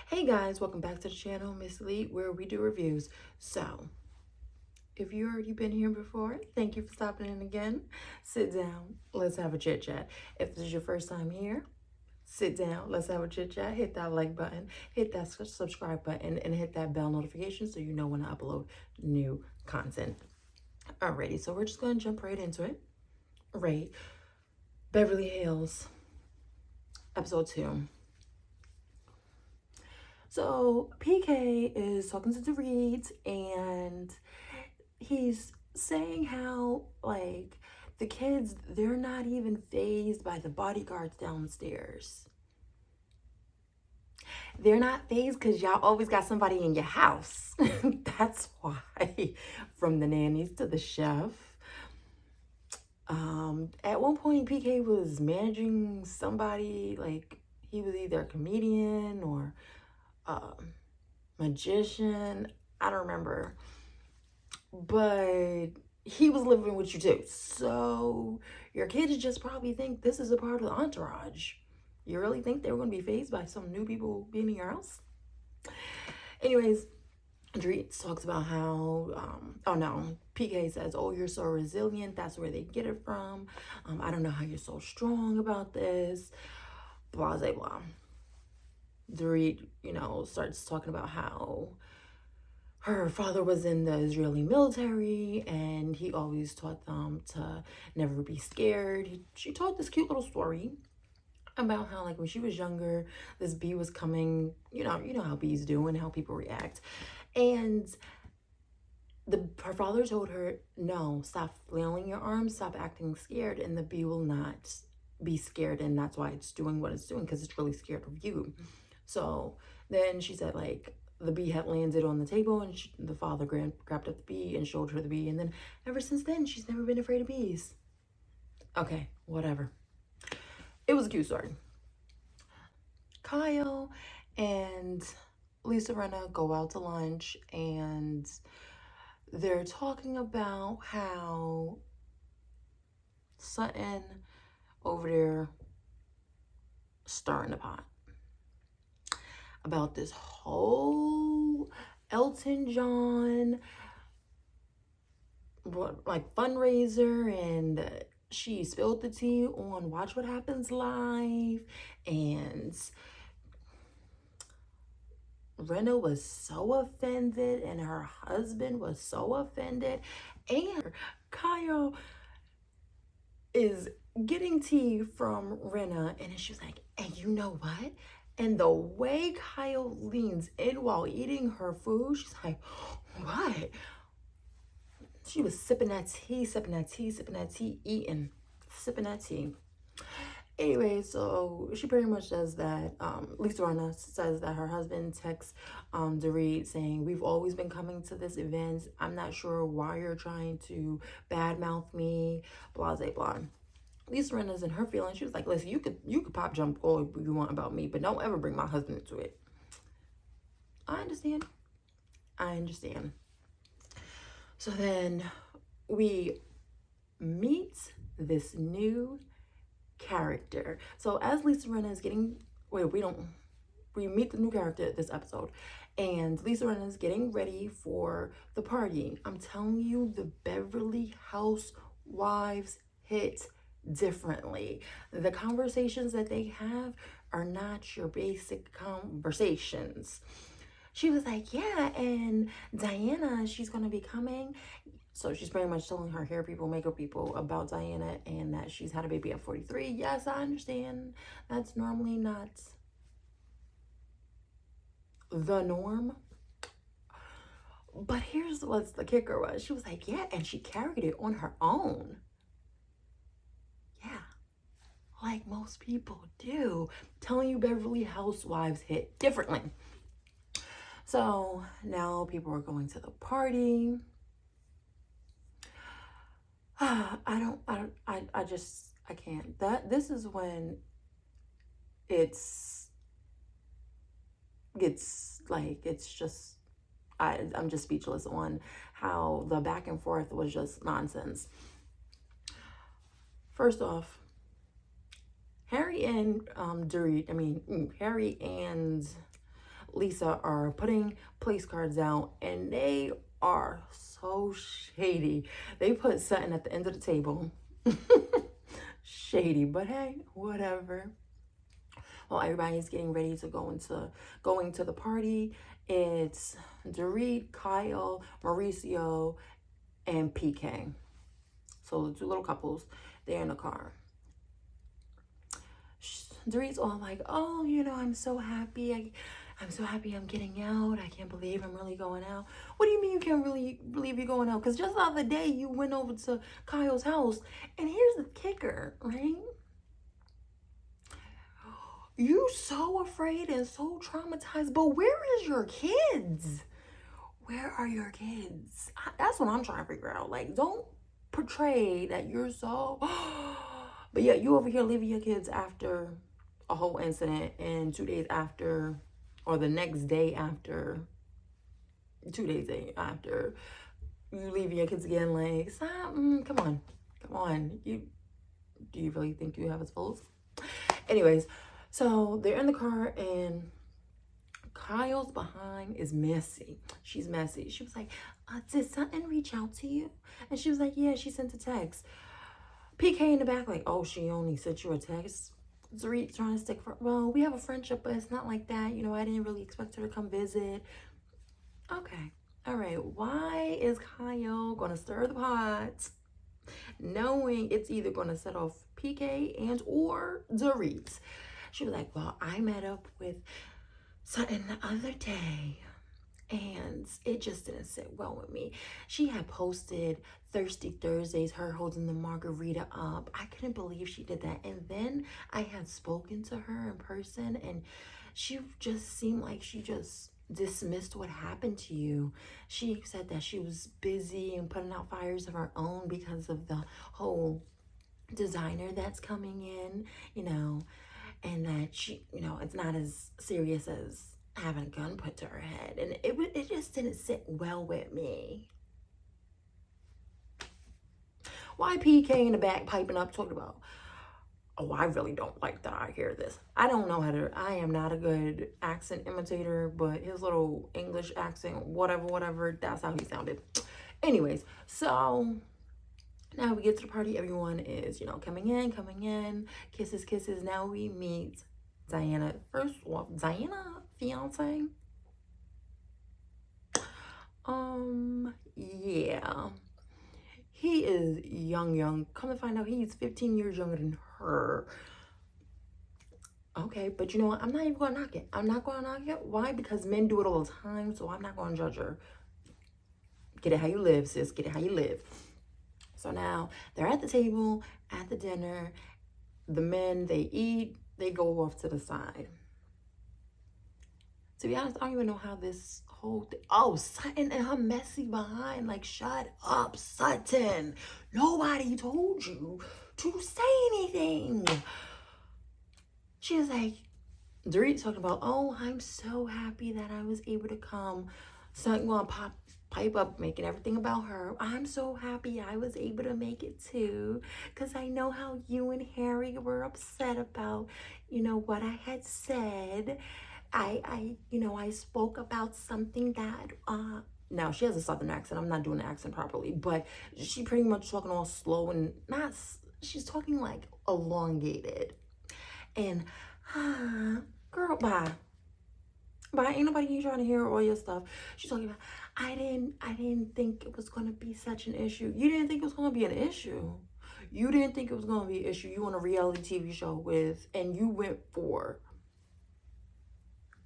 Hey guys, welcome back to the channel, Miss Lee, where we do reviews. So, if you already been here before, thank you for stopping in again. Sit down, let's have a chit chat. If this is your first time here, sit down, let's have a chit chat. Hit that like button, hit that subscribe button, and hit that bell notification so you know when I upload new content. Alrighty, so we're just gonna jump right into it. Right, Beverly Hills, episode 2. So PK is talking to Dorit and he's saying how, like, the kids, they're not even fazed by the bodyguards downstairs. They're not phased because y'all always got somebody in your house. That's why. From the nannies to the chef. At one point, PK was managing somebody, like, he was either a comedian or magician, I don't remember, but he was living with you too. So your kids just probably think this is a part of the entourage. You really think they were going to be fazed by some new people being in your house? Anyways, Dorit talks about how, oh no, PK says, oh, you're so resilient. That's where they get it from. I don't know how you're so strong about this. Blah, blah, blah. Dorit, starts talking about how her father was in the Israeli military and he always taught them to never be scared. She told this cute little story about how, like, when she was younger, this bee was coming, you know how bees do and how people react. And her father told her, no, stop flailing your arms, stop acting scared, and the bee will not be scared, and that's why it's doing what it's doing, because it's really scared of you. So then she said, like, the bee had landed on the table and the father grabbed up the bee and showed her the bee. And then ever since then, she's never been afraid of bees. Okay, whatever. It was a cute story. Kyle and Lisa Rinna go out to lunch and they're talking about how Sutton over there stirring the pot about this whole Elton John fundraiser, and she spilled the tea on Watch What Happens Live, and Rinna was so offended and her husband was so offended, and Kyle is getting tea from Rinna, and she's like, and you know what? And the way Kyle leans in while eating her food, she's like, what? She was sipping that tea, sipping that tea, sipping that tea, eating, sipping that tea. Anyway, so she pretty much says that, Lisa Rinna says that her husband texts Dorit saying, we've always been coming to this event. I'm not sure why you're trying to badmouth me, blah, blah, blah. Lisa Rinna's in her feelings. She was like, listen, you could pop jump all you want about me, but don't ever bring my husband into it. I understand. So then we meet this new character. So as Lisa Rinna is getting, we meet the new character this episode, and Lisa Rinna is getting ready for the party. I'm telling you, the Beverly Housewives hit differently. The conversations that they have are not your basic conversations. She was like, yeah, and Diana, she's going to be coming. So she's pretty much telling her hair people, makeup people about Diana and that she's had a baby at 43. Yes, I understand. That's normally not the norm. But here's what's the kicker was. She was like, yeah, and she carried it on her own. Yeah, like most people do. I'm telling you, Beverly Housewives hit differently. So now people are going to the party. I can't. This is when I'm just speechless on how the back and forth was just nonsense. First off, Harry and Lisa are putting place cards out, and they are so shady. They put something at the end of the table. Shady, but hey, whatever. Well, everybody's getting ready to going to the party. It's Dorit, Kyle, Mauricio, and PK. So the two little couples, they're in the car. Dorit's all like, "Oh, I'm so happy. I'm so happy I'm getting out. I can't believe I'm really going out." What do you mean you can't really believe you're going out? Because just the other day you went over to Kyle's house, and here's the kicker, right? You so afraid and so traumatized, but where is your kids? Where are your kids? That's what I'm trying to figure out. Like, don't portray that you're so, but yeah, you over here leaving your kids after a whole incident, and 2 days after, or the next day after, 2 days after, you leaving your kids again. Like, stop. Come on. Do you really think you have us fools? Anyways, so they're in the car, and Kyle's behind is messy. She's messy. She was like, "Did something reach out to you?" And she was like, "Yeah, she sent a text." PK in the back, like, "Oh, she only sent you a text?" Dorit trying to stick for, "Well, we have a friendship, but it's not like that. I didn't really expect her to come visit." Okay. All right. Why is Kyle going to stir the pot, knowing it's either going to set off PK and or Dorit? She was like, "Well, I met up with something the other day, and it just didn't sit well with me." She had posted Thirsty Thursdays, her holding the margarita up. I couldn't believe she did that. And then I had spoken to her in person, and she just seemed like she just dismissed what happened to you. She said that she was busy and putting out fires of her own because of the whole designer that's coming in, and that she, it's not as serious as having a gun put to her head. And it just didn't sit well with me. Why PK in the back piping up talking about, "Oh, I really don't like that I hear this." I don't know I am not a good accent imitator, but his little English accent, whatever, that's how he sounded. Anyways, so now we get to the party. Everyone is, coming in, kisses. Now we meet Diana. First of all, Diana, fiance. Yeah. He is young. Come to find out, he's 15 years younger than her. Okay, but you know what? I'm not even going to knock it. I'm not going to knock it. Why? Because men do it all the time, so I'm not going to judge her. Get it how you live, sis. Get it how you live. So now they're at the table, at the dinner. The men, they eat, they go off to the side. To be honest, I don't even know how this whole thing. Oh, Sutton and her messy behind. Like, shut up, Sutton. Nobody told you to say anything. She was like, Dorit talking about, "Oh, I'm so happy that I was able to come." Sutton going to pipe up, making everything about her. "I'm so happy I was able to make it too, because I know how you and Harry were upset about, what I had said. I spoke about something that, now she has a southern accent. I'm not doing the accent properly, but she pretty much talking all slow and not, she's talking like elongated. And, girl, bye. Ain't nobody here trying to hear all your stuff." She's talking about, I didn't think it was going to be such an issue." You didn't think it was going to be an issue. You didn't think it was going to be an issue. You on a reality TV show with, and you went for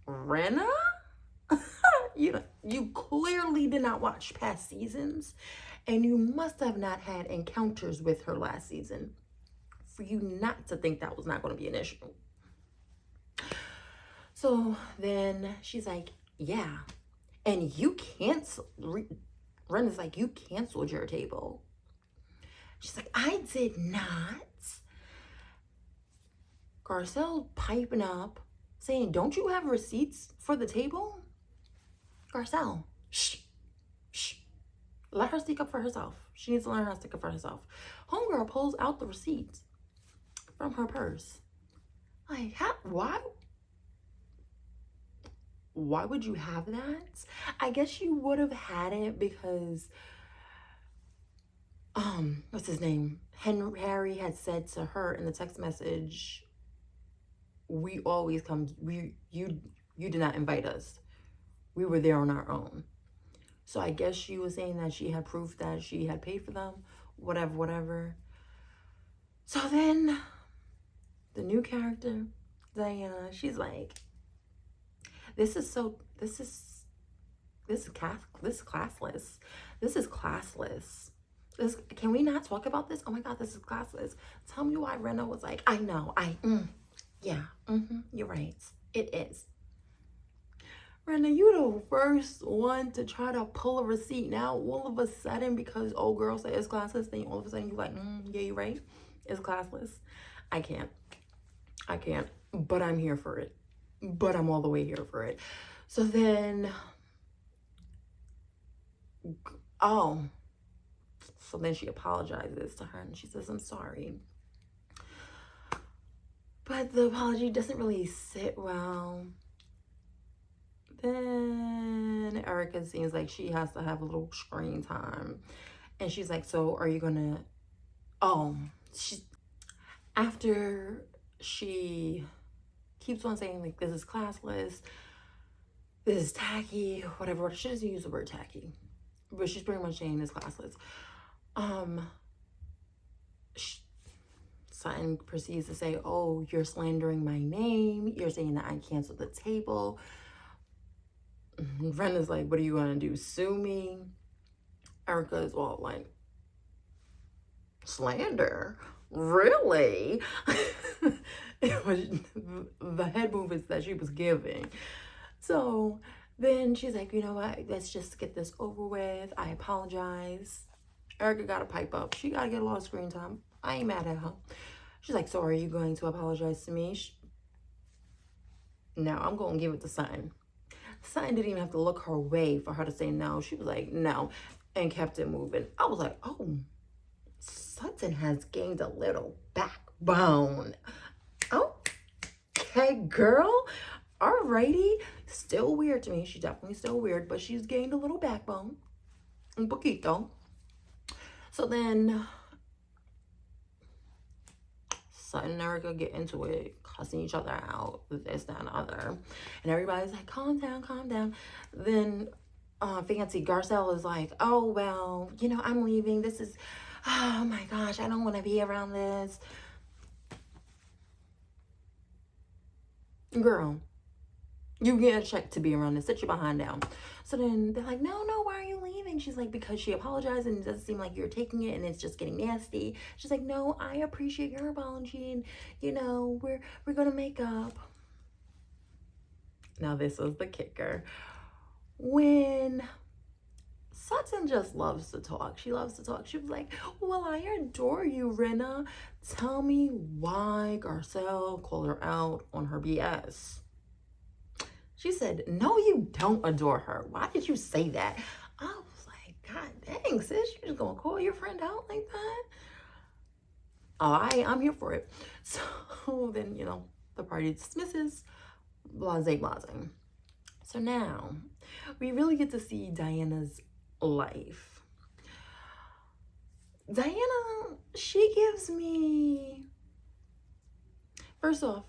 Renna? You clearly did not watch past seasons, and you must have not had encounters with her last season for you not to think that was not going to be an issue. So then she's like, "Yeah, and you canceled." Renna's like, "You canceled your table." She's like, "I did not." Garcelle piping up, saying, "Don't you have receipts for the table?" Garcelle, shh. Let her speak up for herself. She needs to learn how to stick up for herself. Homegirl pulls out the receipts from her purse. Like, why? why would you have that? I guess you would have had it because what's his name? Harry had said to her in the text message, we always come, you did not invite us. We were there on our own. So I guess she was saying that she had proof that she had paid for them, whatever, whatever. So then the new character, Diana, she's like, this is classless. This is classless. Can we not talk about this? Oh my God, this is classless. Tell me why Rena was like, I know, you're right. It is. Rena, you the first one to try to pull a receipt. Now, all of a sudden, because old girl said it's classless, then all of a sudden you're like, yeah, you're right. It's classless. I can't. But I'm here for it. But I'm all the way here for it. So then, so then she apologizes to her and she says, I'm sorry. But the apology doesn't really sit well. Then Erica seems like she has to have a little screen time. And she's like, so are you gonna, after she keeps on saying like, this is classless, this is tacky, whatever. She doesn't use the word tacky, but she's pretty much saying it's classless. Sutton proceeds to say, oh, you're slandering my name. You're saying that I canceled the table. Brenda's like, what are you gonna do? Sue me? Erica is all like, slander? Really? It was the head movements that she was giving. So then she's like, you know what? Let's just get this over with. I apologize. Erica got to pipe up. She got to get a lot of screen time. I ain't mad at her. She's like, so are you going to apologize to me? No, I'm going to give it to Sutton. Sutton didn't even have to look her way for her to say no. She was like, no, and kept it moving. I was like, oh, Sutton has gained a little backbone. Okay, girl. Alrighty. Still weird to me. She's definitely still weird, but she's gained a little backbone. Un poquito. So then Sutton and Erica get into it, cussing each other out, this, that, and the other. And everybody's like, calm down, calm down. Then Fancy Garcelle is like, oh, well, you know, I'm leaving. This is, oh my gosh, I don't want to be around this. Girl, you get a check to be around this. Sit your behind down. So then they're like, no, why are you leaving? She's like, because she apologized and it doesn't seem like you're taking it and it's just getting nasty. She's like, no, I appreciate your apology and, you know, we're going to make up. Now this was the kicker. When Sutton just loves to talk. She loves to talk. She was like, well, I adore you, Rena. Tell me why Garcelle called her out on her BS. She said, no, you don't adore her. Why did you say that? I was like, God dang, sis, you just gonna call your friend out like that? Oh, I'm here for it. So then, you know, the party dismisses, blase. So now we really get to see Diana's life. Diana, she gives me, first off,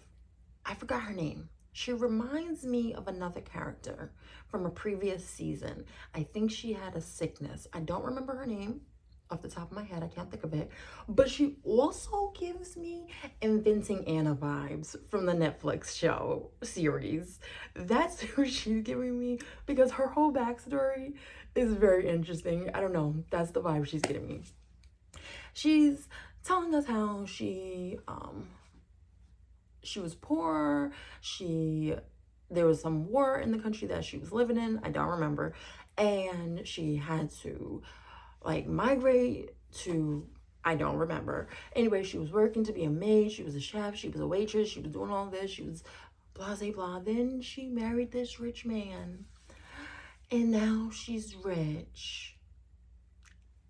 I forgot her name. She reminds me of another character from a previous season. I think she had a sickness. I don't remember her name off the top of my head. I can't think of it. But she also gives me Inventing Anna vibes from the Netflix show series. That's who she's giving me because her whole backstory is very interesting. I don't know. That's the vibe she's giving me. She's telling us how she was poor. There was some war in the country that she was living in. I don't remember. And she had to like migrate to, I don't remember. Anyway, she was working to be a maid. She was a chef. She was a waitress. She was doing all this. She was blah, blah, blah. Then she married this rich man. And now she's rich.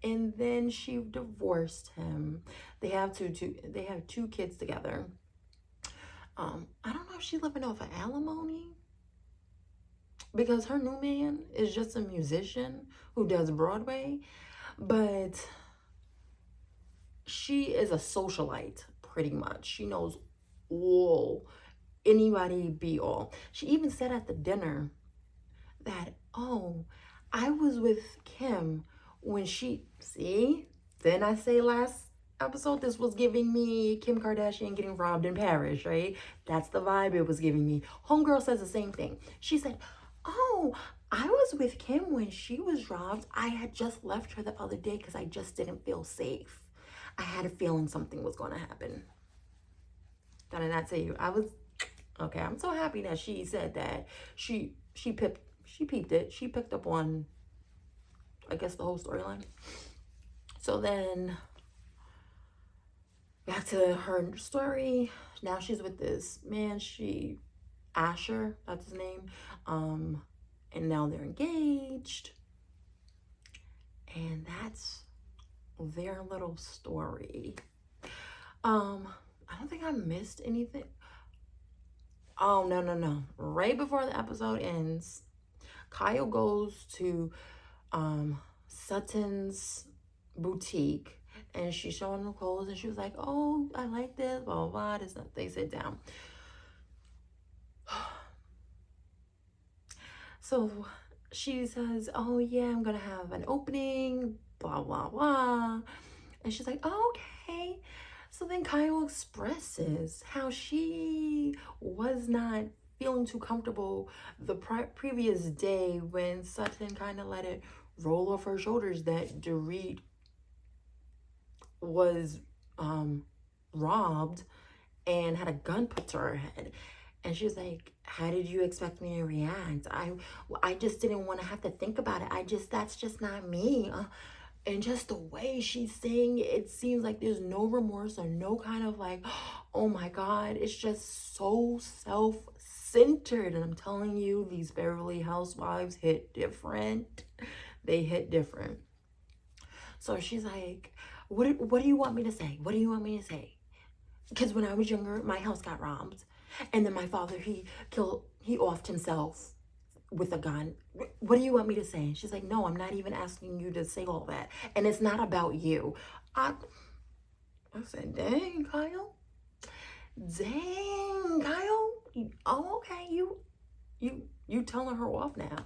And then she divorced him. They have two kids together. I don't know if she's living off of alimony. because her new man is just a musician who does Broadway, but she is a socialite pretty much. She knows all, anybody be all. She even said at the dinner that, oh, I was with Kim when she, see, then I say last episode, this was giving me Kim Kardashian getting robbed in Paris, right? That's the vibe it was giving me. Homegirl says the same thing. She said, oh, I was with Kim when she was robbed. I had just left her the other day because I just didn't feel safe. I had a feeling something was going to happen. Did I not tell you? I was, okay, I'm so happy that she said that. She peeped it. She picked up on, I guess, the whole storyline. So then, back to her story. Now she's with this man. Asher, that's his name. And now they're engaged. And that's their little story. I don't think I missed anything. Oh, no. Right before the episode ends, Kyle goes to Sutton's boutique and she's showing them clothes and she was like, oh, I like this, blah, blah, blah. They sit down. So she says, oh, yeah, I'm going to have an opening, blah, blah, blah. And she's like, oh, okay. So then Kyle expresses how she was not feeling too comfortable the previous day when Sutton kind of let it roll off her shoulders that Dorit was robbed and had a gun put to her head. And she was like, how did you expect me to react? I just didn't want to have to think about it. That's just not me. And just the way she's saying it seems like there's no remorse or no kind of like, oh my God, it's just so self-centered. And I'm telling you, these Beverly Housewives hit different. They hit different. So she's like, what do you want me to say? What do you want me to say? Because when I was younger, my house got robbed. And then my father, he offed himself with a gun. What do you want me to say? And she's like, no, I'm not even asking you to say all that. And it's not about you. I said, dang, Kyle. Dang, Kyle. Oh, okay. You telling her off now.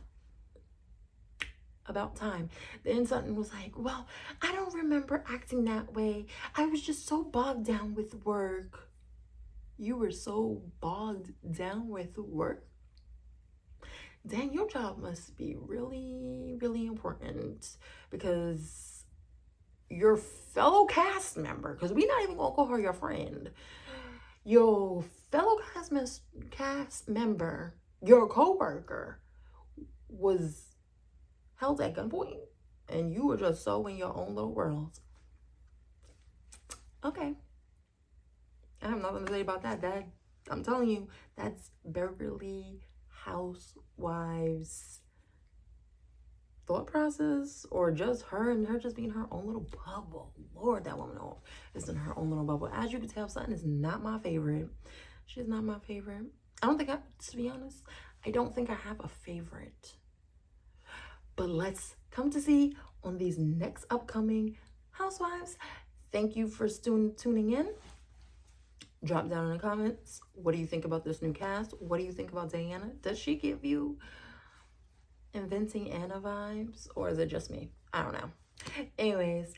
About time. Then Sutton was like, well, I don't remember acting that way. I was just so bogged down with work. You were so bogged down with work? Dang, your job must be really, really important because your fellow cast member, because we're not even going to call her your friend, your fellow cast member, your co-worker was held at gunpoint and you were just so in your own little world. Okay. I have nothing to say about that. I'm telling you, that's Beverly Housewives thought process, or just her just being her own little bubble. Lord, that woman is in her own little bubble. As you can tell, Sutton is not my favorite. She's not my favorite. To be honest, I don't think I have a favorite. But let's come to see on these next upcoming Housewives. Thank you for tuning in. Drop down in the comments. What do you think about this new cast? What do you think about Diana? Does she give you Inventing Anna vibes? Or is it just me? I don't know. Anyways,